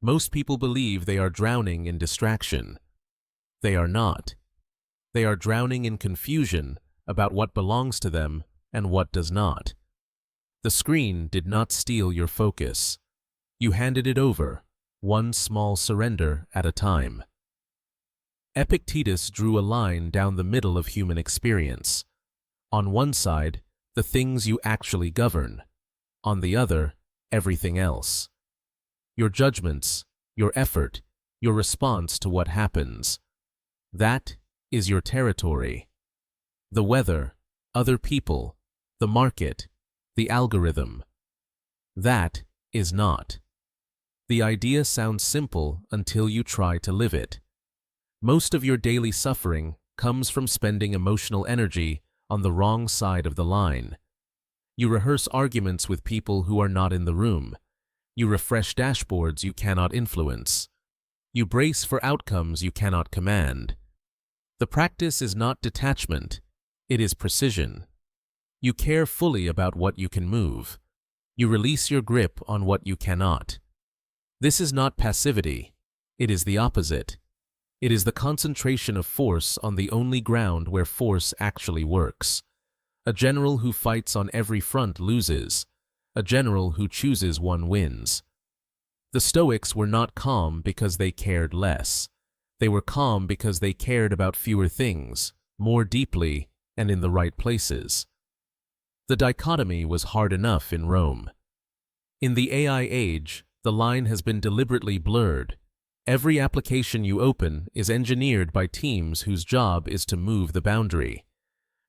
Most people believe they are drowning in distraction. They are not. They are drowning in confusion about what belongs to them and what does not. The screen did not steal your focus. You handed it over, one small surrender at a time. Epictetus drew a line down the middle of human experience. On one side, the things you actually govern. On the other, everything else. Your judgments, your effort, your response to what happens. That is your territory. The weather, other people, the market, the algorithm. That is not. The idea sounds simple until you try to live it. Most of your daily suffering comes from spending emotional energy on the wrong side of the line. You rehearse arguments with people who are not in the room. You refresh dashboards you cannot influence. You brace for outcomes you cannot command. The practice is not detachment, it is precision. You care fully about what you can move. You release your grip on what you cannot. This is not passivity, it is the opposite. It is the concentration of force on the only ground where force actually works. A general who fights on every front loses. A general who chooses one wins. The Stoics were not calm because they cared less. They were calm because they cared about fewer things, more deeply, and in the right places. The dichotomy was hard enough in Rome. In the AI age, the line has been deliberately blurred. Every application you open is engineered by teams whose job is to move the boundary,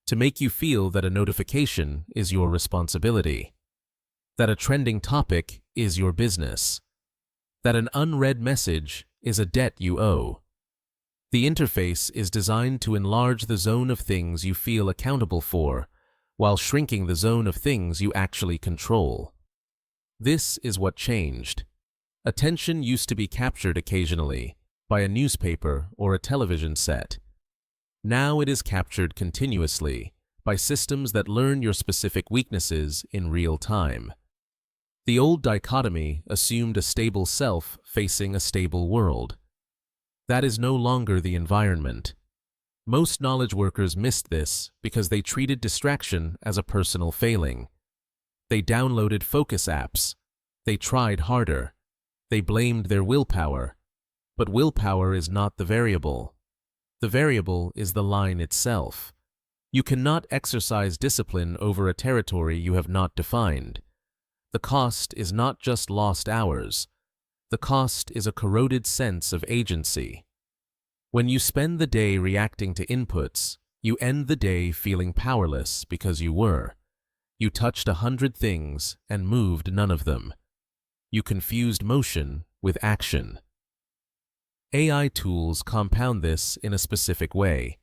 to make you feel that a notification is your responsibility, that a trending topic is your business, that an unread message is a debt you owe. The interface is designed to enlarge the zone of things you feel accountable for, while shrinking the zone of things you actually control. This is what changed. Attention used to be captured occasionally by a newspaper or a television set. Now it is captured continuously by systems that learn your specific weaknesses in real time. The old dichotomy assumed a stable self facing a stable world. That is no longer the environment. Most knowledge workers missed this because they treated distraction as a personal failing. They downloaded focus apps. They tried harder. They blamed their willpower. But willpower is not the variable. The variable is the line itself. You cannot exercise discipline over a territory you have not defined. The cost is not just lost hours. The cost is a corroded sense of agency. When you spend the day reacting to inputs, you end the day feeling powerless because you were. You touched 100 things and moved none of them. You confused motion with action. AI tools compound this in a specific way.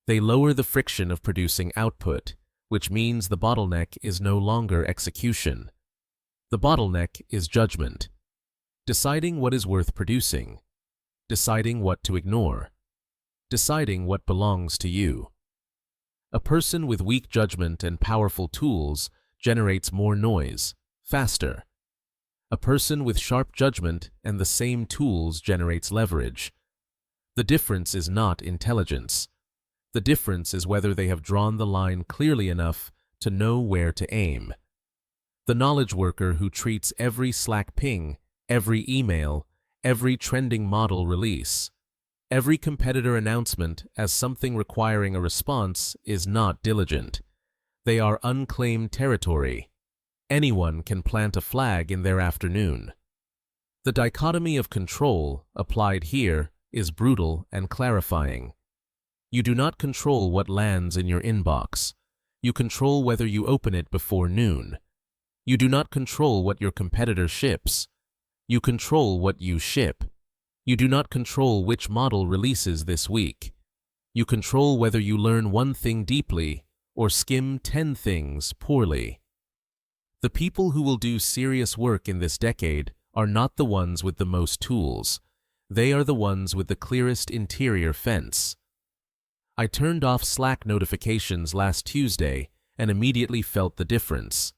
They lower the friction of producing output, which means the bottleneck is no longer execution. The bottleneck is judgment. Deciding what is worth producing. Deciding what to ignore. Deciding what belongs to you. A person with weak judgment and powerful tools generates more noise, faster. A person with sharp judgment and the same tools generates leverage. The difference is not intelligence. The difference is whether they have drawn the line clearly enough to know where to aim. The knowledge worker who treats every Slack ping, every email, every trending model release, every competitor announcement as something requiring a response is not diligent. They are unclaimed territory. Anyone can plant a flag in their afternoon. The dichotomy of control applied here is brutal and clarifying. You do not control what lands in your inbox. You control whether you open it before noon. You do not control what your competitor ships. You control what you ship. You do not control which model releases this week. You control whether you learn one thing deeply or skim 10 things poorly. The people who will do serious work in this decade are not the ones with the most tools. They are the ones with the clearest interior fence. I turned off Slack notifications last Tuesday and immediately felt the difference.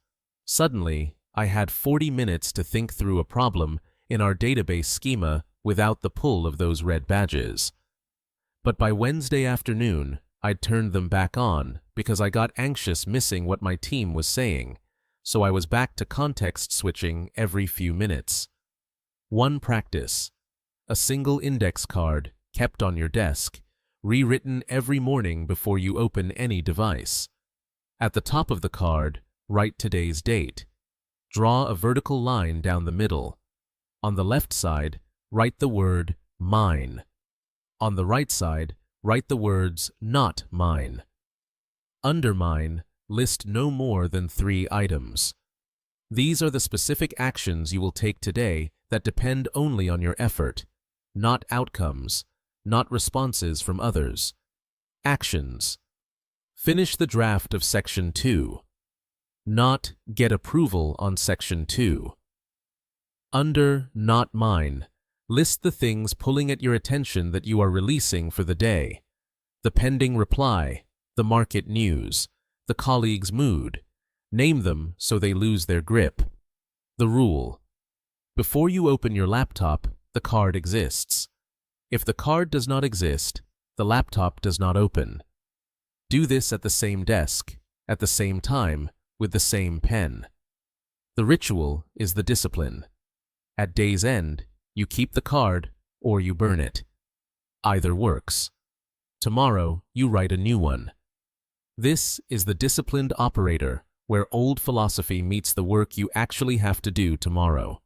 Suddenly, I had 40 minutes to think through a problem in our database schema without the pull of those red badges. But by Wednesday afternoon, I'd turned them back on because I got anxious missing what my team was saying, so I was back to context switching every few minutes. One practice: a single index card kept on your desk, rewritten every morning before you open any device. At the top of the card, write today's date. Draw a vertical line down the middle. On the left side, write the word mine. On the right side, write the words not mine. Under mine, list no more than 3 items. These are the specific actions you will take today that depend only on your effort, not outcomes, not responses from others. Actions. Finish the draft of Section 2. Not get approval on Section 2. Under not mine, list the things pulling at your attention that you are releasing for the day. The pending reply, the market news, the colleague's mood. Name them so they lose their grip. The rule: before you open your laptop, the card exists. If the card does not exist, the laptop does not open. Do this at the same desk, at the same time, with the same pen. The ritual is the discipline. At day's end, you keep the card or you burn it. Either works. Tomorrow, you write a new one. This is the disciplined operator, where old philosophy meets the work you actually have to do tomorrow.